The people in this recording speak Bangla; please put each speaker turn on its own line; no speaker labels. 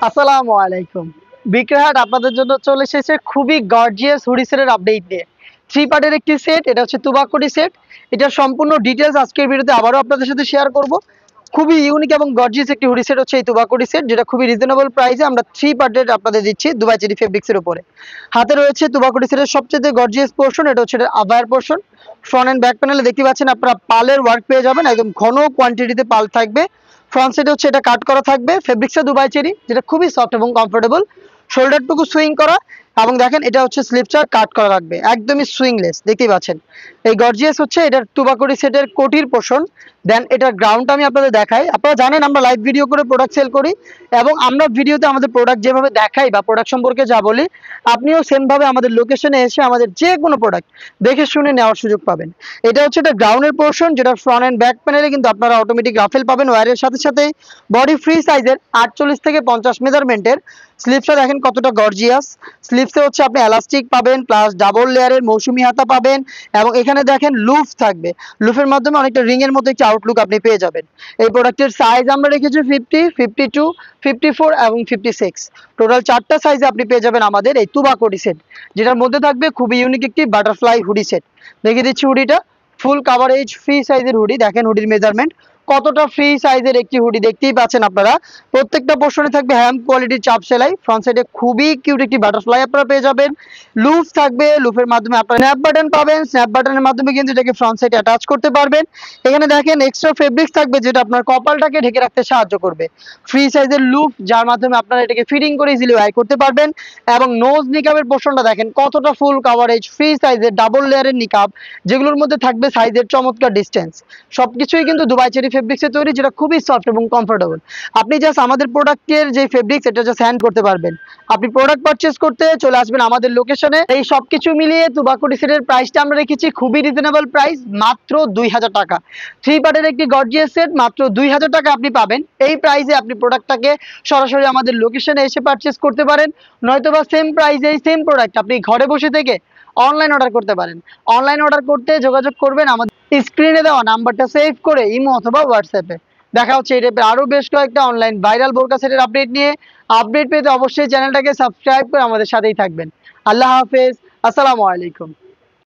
আসসালামু আলাইকুম। বিক্রয়হাট আপনাদের জন্য চলে এসেছে খুবই গর্জিয়াস হুডি সেটের আপডেট নিয়ে। 3 পার্টের একটি সেট, এটা হচ্ছে তুবাকুডি সেট। এটার সম্পূর্ণ ডিটেইলস আজকের ভিডিওতে আবারও আপনাদের সাথে শেয়ার করব। খুবই ইউনিক এবং গর্জিয়াস একটি হুডি সেট হচ্ছে এই তুবাকুডি সেট, যেটা খুবই রিজনেবল প্রাইসে আমরা 3 পার্টের আপনাদের দিচ্ছি দুবাই চেরি ফেব্রিক্স এর উপরে। হাতে রয়েছে তুবাকুডি সেটের সবচেয়ে গর্জিয়াস পোরশন, এটা হচ্ছে আভায়ার পোরশন। ফ্রন্ট এন্ড ব্যাক প্যানেলে দেখতে পাচ্ছেন আপনারা পালের ওয়ার্ক পেয়ে যাবেন, একদম ঘন কোয়ান্টিটিতে পাল থাকবে। ফ্রন্ট সাইডে হচ্ছে এটা কাট করা থাকবে ফেব্রিক্সটা দুবাই চেরি, যেটা খুবই সফট এবং কমফোর্টেবল। শোল্ডারটুকু সুইং করা, এবং দেখেন এটা হচ্ছে স্লিপটা কাট করা থাকবে, একদমই সুইংলেস দেখতেই পাচ্ছেন। এই গর্জিয়াস হচ্ছে এটার তুবাকুডি সেটের কোটির পোর্শন। দেন এটার গ্রাউন্ডটা আমি আপনাদের দেখাই। আপনারা জানেন আমরা লাইভ ভিডিও করে প্রোডাক্ট সেল করি, এবং আমরা ভিডিওতে আমাদের প্রোডাক্ট যেভাবে দেখাই বা প্রোডাক্ট সম্পর্কে যা বলি, আপনিও সেম ভাবে আমাদের লোকেশনে এসে আমাদের যে কোনো প্রোডাক্ট দেখে শুনে নেওয়ার সুযোগ পাবেন। এটা হচ্ছে এটা গ্রাউন্ডের পোর্শন, যেটা ফ্রন্ট এন্ড ব্যাক প্যানেলে কিন্তু আপনারা অটোমেটিক রাফেল পাবেন ওয়্যারের সাথে সাথে। বডি ফ্রি সাইজের 48 থেকে 50 মেজারমেন্টের। স্লিপসটা দেখেন কতটা গর্জিয়াস। স্লিপসে হচ্ছে আপনি এলাস্টিক পাবেন, প্লাস ডাবল লেয়ারের মৌসুমি হাতা পাবেন, এবং এখানে দেখেন লুফ থাকবে। লুফের মাধ্যমে অনেকটা রিং এর মতো একটি আউটলুক আপনি পেয়ে যাবেন। এই প্রোডাক্টের সাইজ আমরা রেখেছি 50, 52, 54 এবং 56। টোটাল 4টা সাইজে আপনি পেয়ে যাবেন আমাদের এই তুবাকুডি সেট, যেটার মধ্যে থাকবে খুবই ইউনিক একটি বাটারফ্লাই হুডি সেট। দেখিয়ে দিচ্ছি হুডিটা, ফুল কাভারেজ ফ্রি সাইজের হুডি। দেখেন হুডির মেজারমেন্ট কতটা ফ্রি সাইজের একটি হুডি দেখতেই পাচ্ছেন আপনারা। প্রত্যেকটা পোর্শনে থাকবে হ্যান্ড কোয়ালিটির চাপ সেলাই। ফ্রন্ট সাইডে খুবই কিউট একটি বাটারফ্লাই আপনারা পেয়ে যাবেন। লুফ থাকবে, লুফের মাধ্যমে আপনারা স্ন্যাপ বাটন পাবেন, স্ন্যাপ বাটনের মাধ্যমে কিন্তু এটাকে ফ্রন্ট সাইডে অ্যাটাচ করতে পারবেন। এখানে দেখেন এক্সট্রা ফেব্রিক্স থাকবে, যেটা আপনার কপালটাকে ঢেকে রাখতে সাহায্য করবে। ফ্রি সাইজের লুফ, যার মাধ্যমে আপনারা এটাকে ফিটিং করে ইজিলি ওয়্যার করতে পারবেন। এবং নোজ নিকাবের পোর্শনটা দেখেন কতটা ফুল কাভারেজ ফ্রি সাইজের ডাবল লেয়ারের নিকাব, যেগুলোর মধ্যে থাকবে সাইজের চমৎকার ডিস্টেন্স। সবকিছুই কিন্তু দুবাই চেরি ফেব্রিক্সে তৈরি, যেটা খুবই সফট এবং কমফোর্টেবল। আপনি জাস্ট আমাদের প্রোডাক্টের যে ফেব্রিক্স, এটা জাস্ট হ্যান্ড করতে পারবেন। আপনি প্রোডাক্ট পারচেজ করতে চলে আসবেন আমাদের লোকেশনে। এই সবকিছু মিলিয়ে তুবাকুডি সেটের প্রাইসটা আমরা রেখেছি খুবই রিজনেবল প্রাইস, মাত্র 2000 টাকা। 3 পার্টের একটি গর্জিয়াস সেট মাত্র 2000 টাকা আপনি পাবেন। এই প্রাইসে আপনি প্রোডাক্টটাকে সরাসরি আমাদের লোকেশনে এসে পারচেজ করতে পারেন, নয়তোবা সেম প্রাইসে সেম প্রোডাক্ট আপনি ঘরে বসে থেকে অনলাইন অর্ডার করতে পারেন। অনলাইন অর্ডার করতে যোগাযোগ করবেন আমাদের স্ক্রিনে দেওয়া নাম্বারটা সেভ করে ইমো অথবা হোয়াটসঅ্যাপে। দেখা হচ্ছে এই টাইপের আরো বেশ কয়েকটা অনলাইন ভাইরাল বোরকা সেটের আপডেট নিয়ে। আপডেট পেতে অবশ্যই চ্যানেলটাকে সাবস্ক্রাইব করে আমাদের সাথেই থাকবেন। আল্লাহ হাফেজ, আসসালামু আলাইকুম।